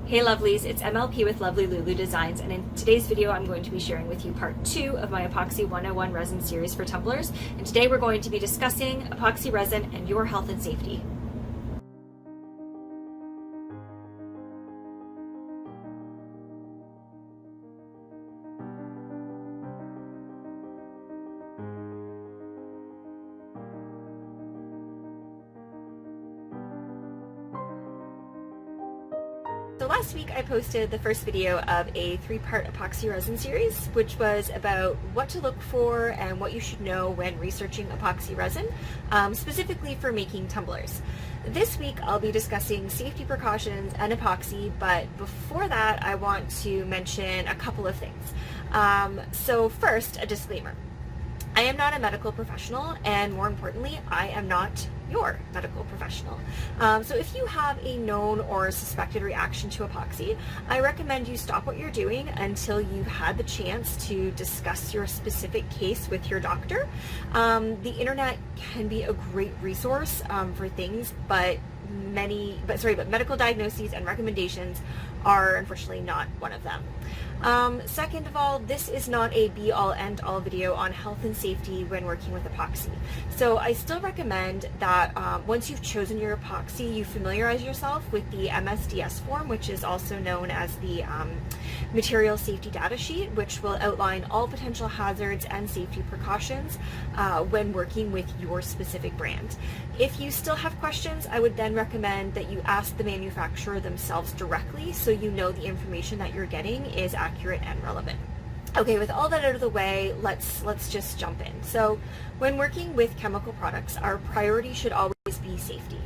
Hey lovelies, it's MLP with Lovely Lulu Designs, and in today's video I'm going to be sharing with you part 2 of my Epoxy 101 resin series for tumblers, and today we're going to be discussing epoxy resin and your health and safety. So last week I posted the first video of a 3-part epoxy resin series, which was about what to look for and what you should know when researching epoxy resin, specifically for making tumblers. This week I'll be discussing safety precautions and epoxy, but before that I want to mention a couple of things. So first, a disclaimer. I am not a medical professional, and more importantly, I am not your medical professional. So if you have a known or suspected reaction to epoxy, I recommend you stop what you're doing until you've had the chance to discuss your specific case with your doctor. The internet can be a great resource for things, but medical diagnoses and recommendations are unfortunately not one of them. Second of all, this is not a be-all end-all video on health and safety when working with epoxy. So I still recommend that once you've chosen your epoxy, you familiarize yourself with the MSDS form, which is also known as the Material Safety Data Sheet, which will outline all potential hazards and safety precautions when working with your specific brand. If you still have questions, I would then recommend that you ask the manufacturer themselves directly so you know the information that you're getting is accurate and relevant. Okay, with all that out of the way, let's just jump in. So when working with chemical products, our priority should always be safety.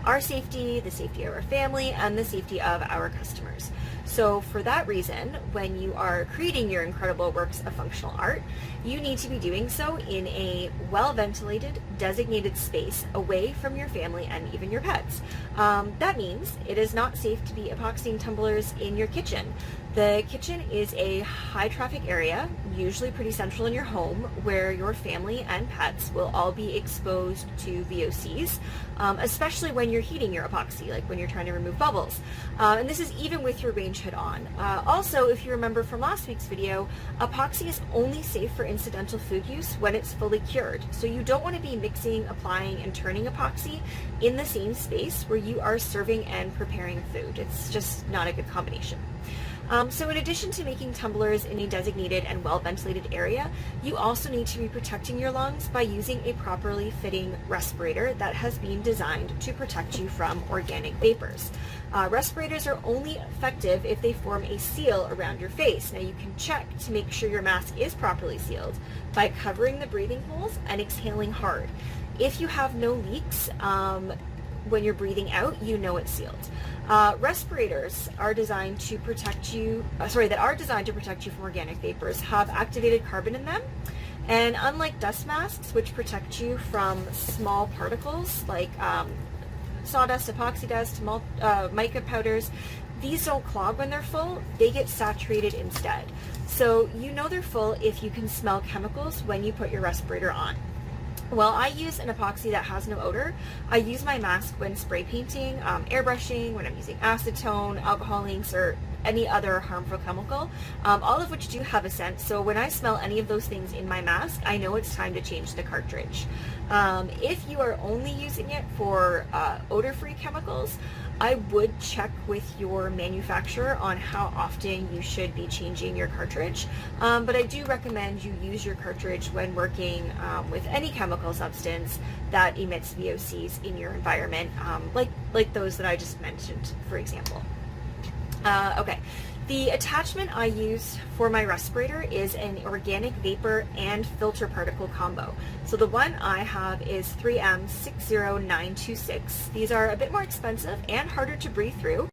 Our safety, the safety of our family, and the safety of our customers. So for that reason, when you are creating your incredible works of functional art, you need to be doing so in a well-ventilated, designated space away from your family and even your pets. That means it is not safe to be epoxying tumblers in your kitchen. The kitchen is a high-traffic area, usually pretty central in your home, where your family and pets will all be exposed to VOCs, especially when you're heating your epoxy, like when you're trying to remove bubbles. And this is even with your range hood on. Also, if you remember from last week's video, epoxy is only safe for incidental food use when it's fully cured. So you don't want to be mixing, applying, and turning epoxy in the same space where you are serving and preparing food. It's just not a good combination. So in addition to making tumblers in a designated and well-ventilated area, you also need to be protecting your lungs by using a properly fitting respirator that has been designed to protect you from organic vapors. Respirators are only effective if they form a seal around your face. Now you can check to make sure your mask is properly sealed by covering the breathing holes and exhaling hard. If you have no leaks, when you're breathing out, you know it's sealed. Respirators are designed to protect you, from organic vapors, have activated carbon in them. And unlike dust masks, which protect you from small particles like sawdust, epoxy dust, mica powders, these don't clog when they're full, they get saturated instead. So you know they're full if you can smell chemicals when you put your respirator on. Well, I use an epoxy that has no odor. I use my mask when spray painting, airbrushing, when I'm using acetone, alcohol inks, or any other harmful chemical, all of which do have a scent. So when I smell any of those things in my mask, I know it's time to change the cartridge. If you are only using it for odor-free chemicals, I would check with your manufacturer on how often you should be changing your cartridge. But I do recommend you use your cartridge when working with any chemical substance that emits VOCs in your environment, like those that I just mentioned, for example. Okay, the attachment I use for my respirator is an organic vapor and filter particle combo. So the one I have is 3M60926. These are a bit more expensive and harder to breathe through,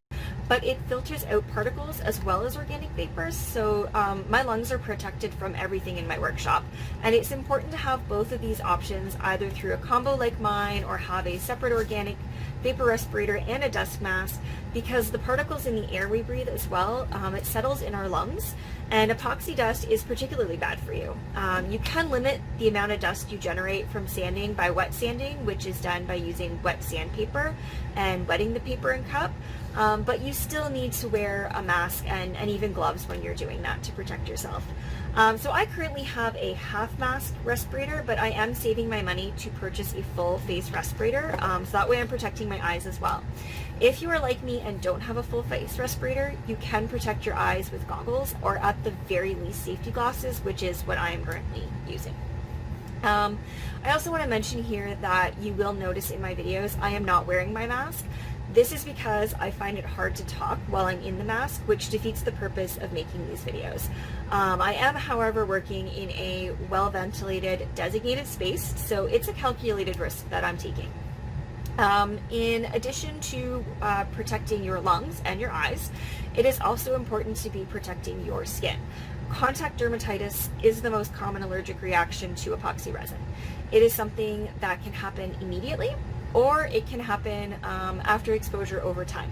but it filters out particles as well as organic vapors, so my lungs are protected from everything in my workshop. And it's important to have both of these options either through a combo like mine or have a separate organic vapor respirator, and a dust mask, because the particles in the air we breathe as well, it settles in our lungs, and epoxy dust is particularly bad for you. You can limit the amount of dust you generate from sanding by wet sanding, which is done by using wet sandpaper and wetting the paper and cup, but you still need to wear a mask and even gloves when you're doing that to protect yourself. So I currently have a half mask respirator, but I am saving my money to purchase a full face respirator, so that way I'm protecting my eyes as well. If you are like me and don't have a full face respirator, you can protect your eyes with goggles, or at the very least safety glasses, which is what I am currently using. I also want to mention here that you will notice in my videos I am not wearing my mask. This is because I find it hard to talk while I'm in the mask, which defeats the purpose of making these videos. I am, however, working in a well-ventilated, designated space, so it's a calculated risk that I'm taking. In addition to protecting your lungs and your eyes, it is also important to be protecting your skin. Contact dermatitis is the most common allergic reaction to epoxy resin. It is something that can happen immediately, or it can happen after exposure over time.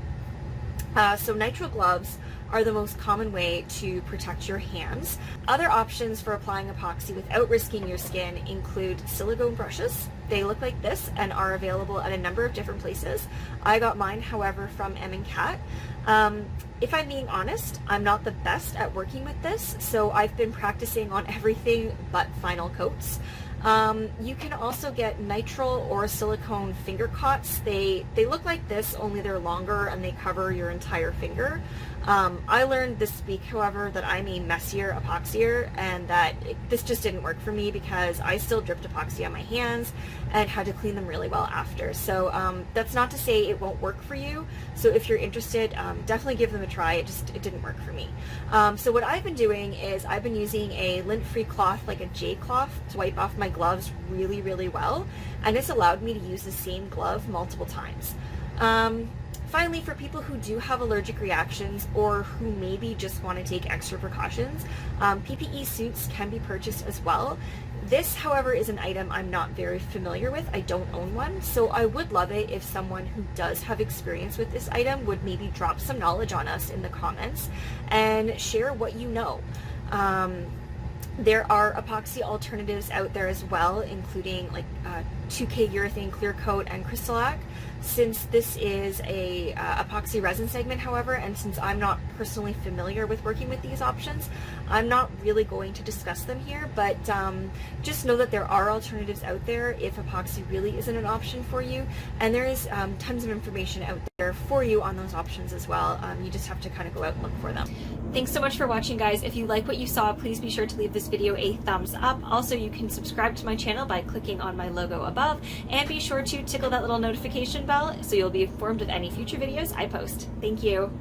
So nitrile gloves are the most common way to protect your hands. Other options for applying epoxy without risking your skin include silicone brushes. They look like this and are available at a number of different places. I got mine, however, from M&Cat. If I'm being honest, I'm not the best at working with this, so I've been practicing on everything but final coats. You can also get nitrile or silicone finger cots. They look like this, only they're longer and they cover your entire finger. I learned this week, however, that I'm a messier epoxier, and that this just didn't work for me because I still dripped epoxy on my hands and had to clean them really well after. So that's not to say it won't work for you. So if you're interested, definitely give them a try. It didn't work for me. So what I've been doing is I've been using a lint-free cloth, like a J cloth, to wipe off my gloves really, really well, and it's allowed me to use the same glove multiple times. Finally, for people who do have allergic reactions or who maybe just want to take extra precautions, PPE suits can be purchased as well. This, however, is an item I'm not very familiar with. I don't own one, so I would love it if someone who does have experience with this item would maybe drop some knowledge on us in the comments and share what you know. There are epoxy alternatives out there as well, including like 2K urethane clear coat and Crystalac. Since this is a epoxy resin segment, however, and since I'm not personally familiar with working with these options, I'm not really going to discuss them here, but just know that there are alternatives out there if epoxy really isn't an option for you, and there is tons of information out there for you on those options as well. You just have to kind of go out and look for them. Thanks so much for watching, guys. If you like what you saw, please be sure to leave this video a thumbs up. Also, you can subscribe to my channel by clicking on my logo above, and be sure to tickle that little notification bell so you'll be informed of any future videos I post. Thank you.